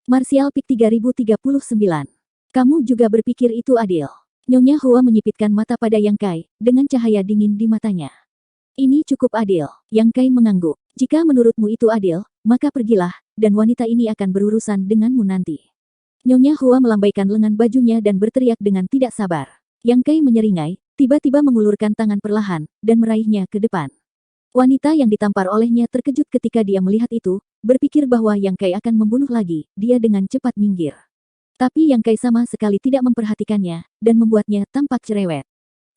Martial Peak 3039. Kamu juga berpikir itu adil? Nyonya Hua menyipitkan mata pada Yang Kai, dengan cahaya dingin di matanya. Ini cukup adil. Yang Kai mengangguk. Jika menurutmu itu adil, maka pergilah, dan wanita ini akan berurusan denganmu nanti. Nyonya Hua melambaikan lengan bajunya dan berteriak dengan tidak sabar. Yang Kai menyeringai, tiba-tiba mengulurkan tangan perlahan, dan meraihnya ke depan. Wanita yang ditampar olehnya terkejut ketika dia melihat itu, berpikir bahwa Yang Kai akan membunuh lagi, dia dengan cepat minggir. Tapi Yang Kai sama sekali tidak memperhatikannya, dan membuatnya tampak cerewet.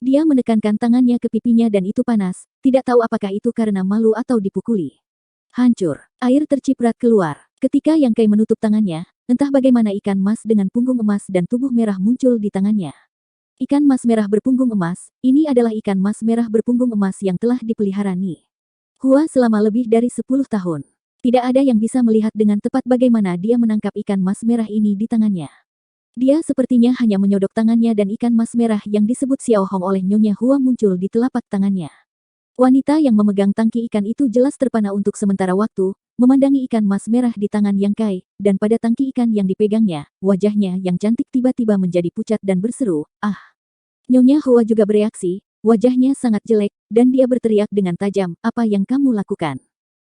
Dia menekankan tangannya ke pipinya dan itu panas, tidak tahu apakah itu karena malu atau dipukuli. Hancur, air terciprat keluar. Ketika Yang Kai menutup tangannya, entah bagaimana ikan mas dengan punggung emas dan tubuh merah muncul di tangannya. Ikan mas merah berpunggung emas, ini adalah ikan mas merah berpunggung emas yang telah dipelihara Ni Hua selama lebih dari 10 tahun. Tidak ada yang bisa melihat dengan tepat bagaimana dia menangkap ikan mas merah ini di tangannya. Dia sepertinya hanya menyodok tangannya dan ikan mas merah yang disebut Xiao Hong oleh Nyonya Hua muncul di telapak tangannya. Wanita yang memegang tangki ikan itu jelas terpana untuk sementara waktu, memandangi ikan mas merah di tangan Yang Kai, dan pada tangki ikan yang dipegangnya, wajahnya yang cantik tiba-tiba menjadi pucat dan berseru, "Ah!" Nyonya Hua juga bereaksi, wajahnya sangat jelek, dan dia berteriak dengan tajam, "Apa yang kamu lakukan?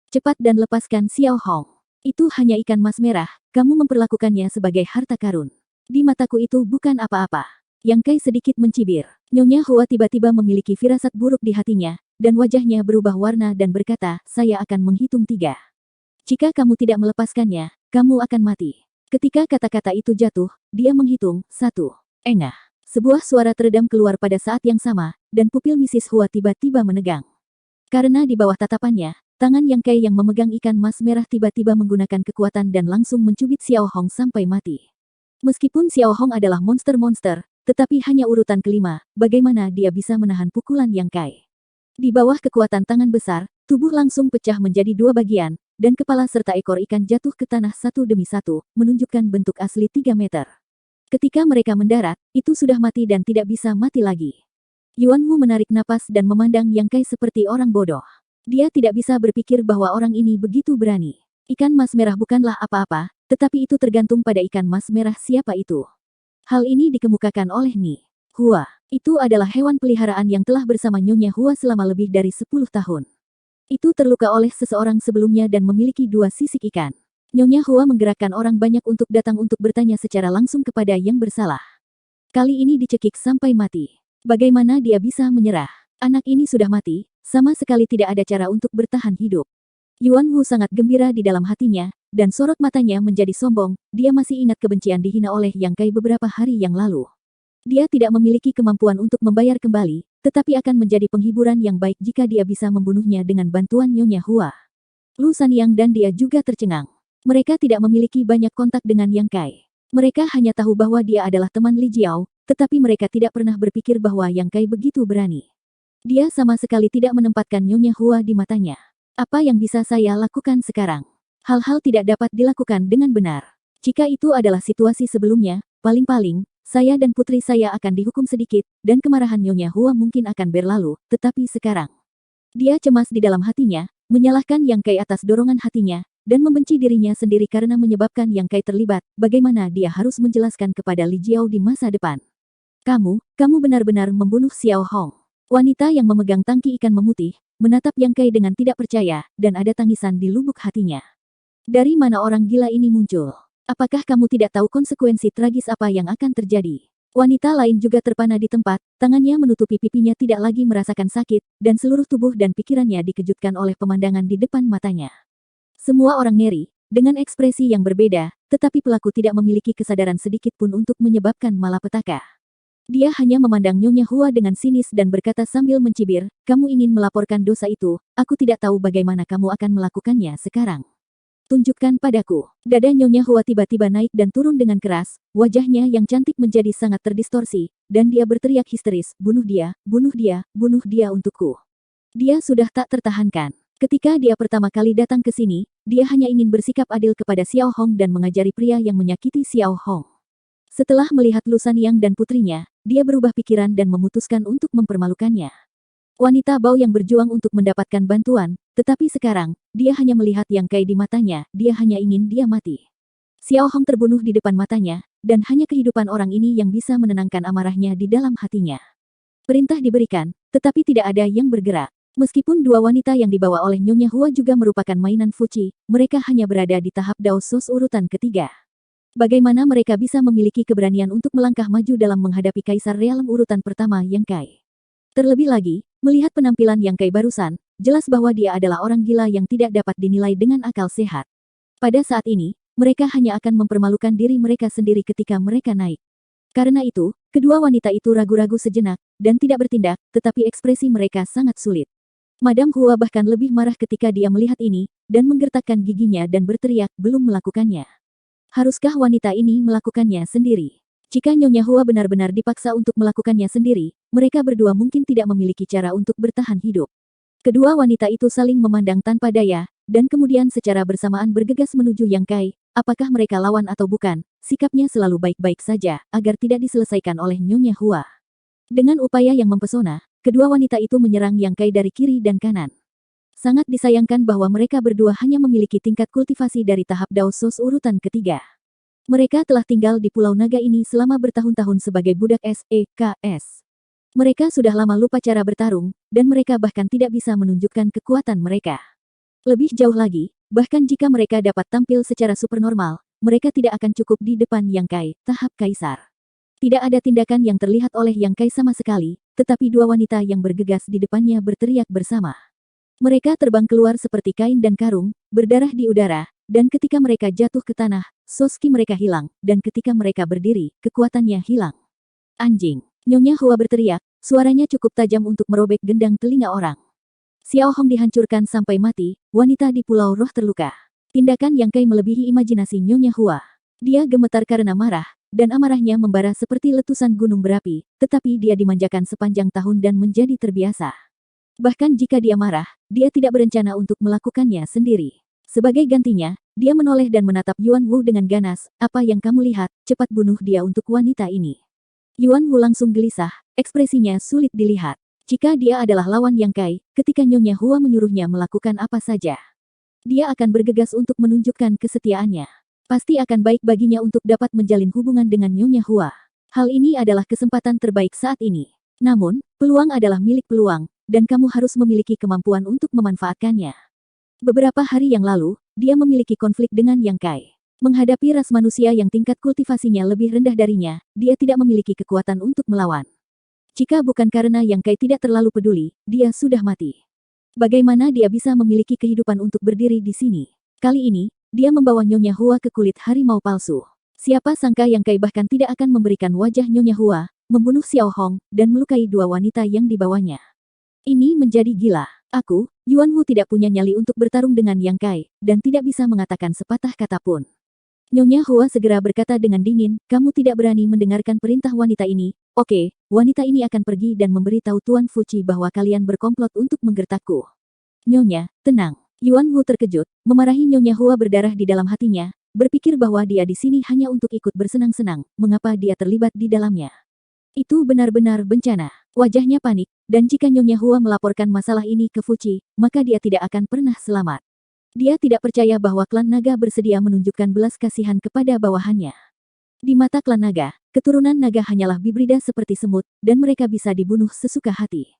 Cepat dan lepaskan Xiao Hong. Itu hanya ikan mas merah, kamu memperlakukannya sebagai harta karun. Di mataku itu bukan apa-apa." Yang Kai sedikit mencibir. Nyonya Hua tiba-tiba memiliki firasat buruk di hatinya, dan wajahnya berubah warna dan berkata, "Saya akan menghitung 3. Jika kamu tidak melepaskannya, kamu akan mati." Ketika kata-kata itu jatuh, dia menghitung, 1. Engah. Sebuah suara teredam keluar pada saat yang sama, dan pupil Mrs. Hua tiba-tiba menegang. Karena di bawah tatapannya, tangan Yang Kai yang memegang ikan mas merah tiba-tiba menggunakan kekuatan dan langsung mencubit Xiao Hong sampai mati. Meskipun Xiao Hong adalah monster-monster, tetapi hanya urutan kelima, bagaimana dia bisa menahan pukulan Yang Kai? Di bawah kekuatan tangan besar, tubuh langsung pecah menjadi 2 bagian, dan kepala serta ekor ikan jatuh ke tanah satu demi satu, menunjukkan bentuk asli 3 meter. Ketika mereka mendarat, itu sudah mati dan tidak bisa mati lagi. Yuan Wu menarik napas dan memandang Yang Kai seperti orang bodoh. Dia tidak bisa berpikir bahwa orang ini begitu berani. Ikan mas merah bukanlah apa-apa, tetapi itu tergantung pada ikan mas merah siapa itu. Hal ini dikemukakan oleh Ni Hua. Itu adalah hewan peliharaan yang telah bersama Nyonya Hua selama lebih dari 10 tahun. Itu terluka oleh seseorang sebelumnya dan memiliki 2 sisik ikan. Nyonya Hua menggerakkan orang banyak untuk datang untuk bertanya secara langsung kepada yang bersalah. Kali ini dicekik sampai mati. Bagaimana dia bisa menyerah? Anak ini sudah mati, sama sekali tidak ada cara untuk bertahan hidup. Yuan Wu sangat gembira di dalam hatinya, dan sorot matanya menjadi sombong, dia masih ingat kebencian dihina oleh Yang Kai beberapa hari yang lalu. Dia tidak memiliki kemampuan untuk membayar kembali, tetapi akan menjadi penghiburan yang baik jika dia bisa membunuhnya dengan bantuan Nyonya Hua. Lu Sanyang dan dia juga tercengang. Mereka tidak memiliki banyak kontak dengan Yang Kai. Mereka hanya tahu bahwa dia adalah teman Li Jiao, tetapi mereka tidak pernah berpikir bahwa Yang Kai begitu berani. Dia sama sekali tidak menempatkan Nyonya Hua di matanya. Apa yang bisa saya lakukan sekarang? Hal-hal tidak dapat dilakukan dengan benar. Jika itu adalah situasi sebelumnya, paling-paling, saya dan putri saya akan dihukum sedikit, dan kemarahan Nyonya Hua mungkin akan berlalu, tetapi sekarang. Dia cemas di dalam hatinya, menyalahkan Yang Kai atas dorongan hatinya, dan membenci dirinya sendiri karena menyebabkan Yang Kai terlibat, bagaimana dia harus menjelaskan kepada Li Jiao di masa depan. Kamu benar-benar membunuh Xiao Hong. Wanita yang memegang tangki ikan memutih, menatap Yang Kai dengan tidak percaya, dan ada tangisan di lubuk hatinya. Dari mana orang gila ini muncul? Apakah kamu tidak tahu konsekuensi tragis apa yang akan terjadi? Wanita lain juga terpana di tempat, tangannya menutupi pipinya tidak lagi merasakan sakit, dan seluruh tubuh dan pikirannya dikejutkan oleh pemandangan di depan matanya. Semua orang ngeri, dengan ekspresi yang berbeda, tetapi pelaku tidak memiliki kesadaran sedikit pun untuk menyebabkan malapetaka. Dia hanya memandang Nyonya Hua dengan sinis dan berkata sambil mencibir, "Kamu ingin melaporkan dosa itu, aku tidak tahu bagaimana kamu akan melakukannya sekarang. Tunjukkan padaku." Dada Nyonya Hua tiba-tiba naik dan turun dengan keras, wajahnya yang cantik menjadi sangat terdistorsi, dan dia berteriak histeris, "Bunuh dia, bunuh dia, bunuh dia untukku." Dia sudah tak tertahankan. Ketika dia pertama kali datang ke sini, dia hanya ingin bersikap adil kepada Xiao Hong dan mengajari pria yang menyakiti Xiao Hong. Setelah melihat Lu Sanyang dan putrinya, dia berubah pikiran dan memutuskan untuk mempermalukannya. Wanita Bao yang berjuang untuk mendapatkan bantuan, tetapi sekarang, dia hanya melihat Yang Kai di matanya, dia hanya ingin dia mati. Xiao Hong terbunuh di depan matanya, dan hanya kehidupan orang ini yang bisa menenangkan amarahnya di dalam hatinya. Perintah diberikan, tetapi tidak ada yang bergerak. Meskipun dua wanita yang dibawa oleh Nyonya Hua juga merupakan mainan Fuci, mereka hanya berada di tahap Dao Sos urutan ketiga. Bagaimana mereka bisa memiliki keberanian untuk melangkah maju dalam menghadapi Kaisar Realem urutan pertama Yang Kai? Terlebih lagi, melihat penampilan Yang Kai barusan, jelas bahwa dia adalah orang gila yang tidak dapat dinilai dengan akal sehat. Pada saat ini, mereka hanya akan mempermalukan diri mereka sendiri ketika mereka naik. Karena itu, kedua wanita itu ragu-ragu sejenak, dan tidak bertindak, tetapi ekspresi mereka sangat sulit. Madame Hua bahkan lebih marah ketika dia melihat ini, dan menggertakkan giginya dan berteriak belum melakukannya. Haruskah wanita ini melakukannya sendiri? Jika Nyonya Hua benar-benar dipaksa untuk melakukannya sendiri, mereka berdua mungkin tidak memiliki cara untuk bertahan hidup. Kedua wanita itu saling memandang tanpa daya, dan kemudian secara bersamaan bergegas menuju Yang Kai. Apakah mereka lawan atau bukan, sikapnya selalu baik-baik saja, agar tidak diselesaikan oleh Nyonya Hua. Dengan upaya yang mempesona, kedua wanita itu menyerang Yang Kai dari kiri dan kanan. Sangat disayangkan bahwa mereka berdua hanya memiliki tingkat kultivasi dari tahap Dao Sos urutan ketiga. Mereka telah tinggal di Pulau Naga ini selama bertahun-tahun sebagai budak SEKS. Mereka sudah lama lupa cara bertarung, dan mereka bahkan tidak bisa menunjukkan kekuatan mereka. Lebih jauh lagi, bahkan jika mereka dapat tampil secara supernormal, mereka tidak akan cukup di depan Yang Kai, tahap Kaisar. Tidak ada tindakan yang terlihat oleh Yang Kai sama sekali, tetapi dua wanita yang bergegas di depannya berteriak bersama. Mereka terbang keluar seperti kain dan karung, berdarah di udara, dan ketika mereka jatuh ke tanah, soski mereka hilang, dan ketika mereka berdiri, kekuatannya hilang. Anjing! Nyonya Hua berteriak, suaranya cukup tajam untuk merobek gendang telinga orang. Xiao Hong dihancurkan sampai mati, wanita di Pulau Roh terluka. Tindakan Yang Kai melebihi imajinasi Nyonya Hua. Dia gemetar karena marah, dan amarahnya membara seperti letusan gunung berapi, tetapi dia dimanjakan sepanjang tahun dan menjadi terbiasa. Bahkan jika dia marah, dia tidak berencana untuk melakukannya sendiri. Sebagai gantinya, dia menoleh dan menatap Yuan Wu dengan ganas. Apa yang kamu lihat? Cepat bunuh dia untuk wanita ini. Yuan Wu langsung gelisah, ekspresinya sulit dilihat. Jika dia adalah lawan Yang Kai, ketika Nyonya Hua menyuruhnya melakukan apa saja, dia akan bergegas untuk menunjukkan kesetiaannya. Pasti akan baik baginya untuk dapat menjalin hubungan dengan Nyonya Hua. Hal ini adalah kesempatan terbaik saat ini. Namun, peluang adalah milik peluang, dan kamu harus memiliki kemampuan untuk memanfaatkannya. Beberapa hari yang lalu, dia memiliki konflik dengan Yang Kai. Menghadapi ras manusia yang tingkat kultivasinya lebih rendah darinya, dia tidak memiliki kekuatan untuk melawan. Jika bukan karena Yang Kai tidak terlalu peduli, dia sudah mati. Bagaimana dia bisa memiliki kehidupan untuk berdiri di sini? Kali ini, dia membawa Nyonya Hua ke kulit harimau palsu. Siapa sangka Yang Kai bahkan tidak akan memberikan wajah Nyonya Hua, membunuh Xiao Hong, dan melukai dua wanita yang dibawanya. Ini menjadi gila. Aku, Yuan Wu tidak punya nyali untuk bertarung dengan Yang Kai, dan tidak bisa mengatakan sepatah kata pun. Nyonya Hua segera berkata dengan dingin, kamu tidak berani mendengarkan perintah wanita ini. Oke, wanita ini akan pergi dan memberitahu Tuan Fuci bahwa kalian berkomplot untuk menggertakku. Nyonya, tenang. Yuan Wu terkejut, memarahi Nyonya Hua berdarah di dalam hatinya, berpikir bahwa dia di sini hanya untuk ikut bersenang-senang, mengapa dia terlibat di dalamnya. Itu benar-benar bencana. Wajahnya panik, dan jika Nyonya Hua melaporkan masalah ini ke Fuci, maka dia tidak akan pernah selamat. Dia tidak percaya bahwa klan naga bersedia menunjukkan belas kasihan kepada bawahannya. Di mata klan naga, keturunan naga hanyalah bibrida seperti semut, dan mereka bisa dibunuh sesuka hati.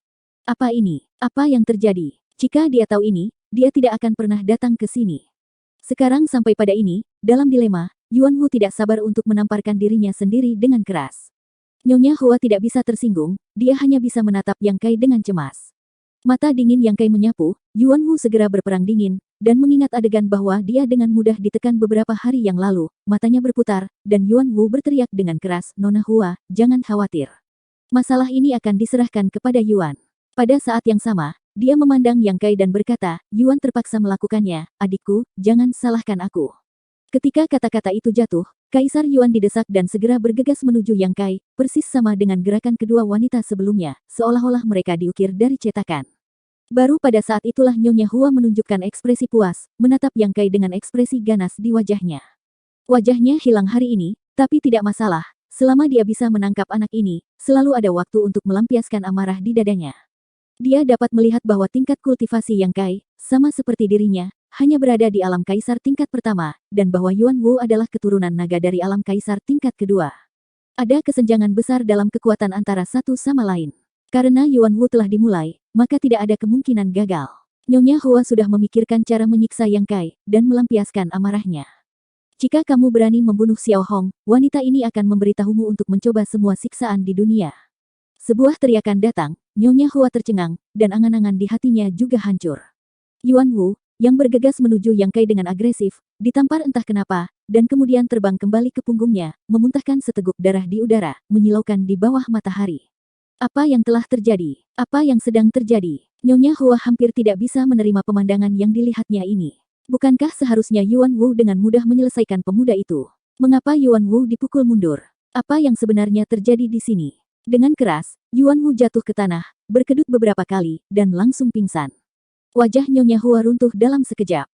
Apa ini? Apa yang terjadi? Jika dia tahu ini, dia tidak akan pernah datang ke sini. Sekarang sampai pada ini, dalam dilema, Yuan Wu tidak sabar untuk menamparkan dirinya sendiri dengan keras. Nyonya Hua tidak bisa tersinggung, dia hanya bisa menatap Yang Kai dengan cemas. Mata dingin Yang Kai menyapu, Yuan Wu segera berperang dingin, dan mengingat adegan bahwa dia dengan mudah ditekan beberapa hari yang lalu, matanya berputar, dan Yuan Wu berteriak dengan keras, Nona Hua, jangan khawatir. Masalah ini akan diserahkan kepada Yuan. Pada saat yang sama, dia memandang Yang Kai dan berkata, Yuan terpaksa melakukannya, adikku, jangan salahkan aku. Ketika kata-kata itu jatuh, Kaisar Yuan didesak dan segera bergegas menuju Yang Kai, persis sama dengan gerakan kedua wanita sebelumnya, seolah-olah mereka diukir dari cetakan. Baru pada saat itulah Nyonya Hua menunjukkan ekspresi puas, menatap Yang Kai dengan ekspresi ganas di wajahnya. Wajahnya hilang hari ini, tapi tidak masalah, selama dia bisa menangkap anak ini, selalu ada waktu untuk melampiaskan amarah di dadanya. Dia dapat melihat bahwa tingkat kultivasi Yang Kai, sama seperti dirinya, hanya berada di alam kaisar tingkat pertama, dan bahwa Yuan Wu adalah keturunan naga dari alam kaisar tingkat kedua. Ada kesenjangan besar dalam kekuatan antara satu sama lain. Karena Yuan Wu telah dimulai, maka tidak ada kemungkinan gagal. Nyonya Hua sudah memikirkan cara menyiksa Yang Kai, dan melampiaskan amarahnya. Jika kamu berani membunuh Xiao Hong, wanita ini akan memberitahumu untuk mencoba semua siksaan di dunia. Sebuah teriakan datang, Nyonya Hua tercengang, dan angan-angan di hatinya juga hancur. Yuan Wu, yang bergegas menuju Yang Kai dengan agresif, ditampar entah kenapa, dan kemudian terbang kembali ke punggungnya, memuntahkan seteguk darah di udara, menyilaukan di bawah matahari. Apa yang telah terjadi? Apa yang sedang terjadi? Nyonya Hua hampir tidak bisa menerima pemandangan yang dilihatnya ini. Bukankah seharusnya Yuan Wu dengan mudah menyelesaikan pemuda itu? Mengapa Yuan Wu dipukul mundur? Apa yang sebenarnya terjadi di sini? Dengan keras, Yuan Wu jatuh ke tanah, berkedut beberapa kali, dan langsung pingsan. Wajah Nyonya Hua runtuh dalam sekejap.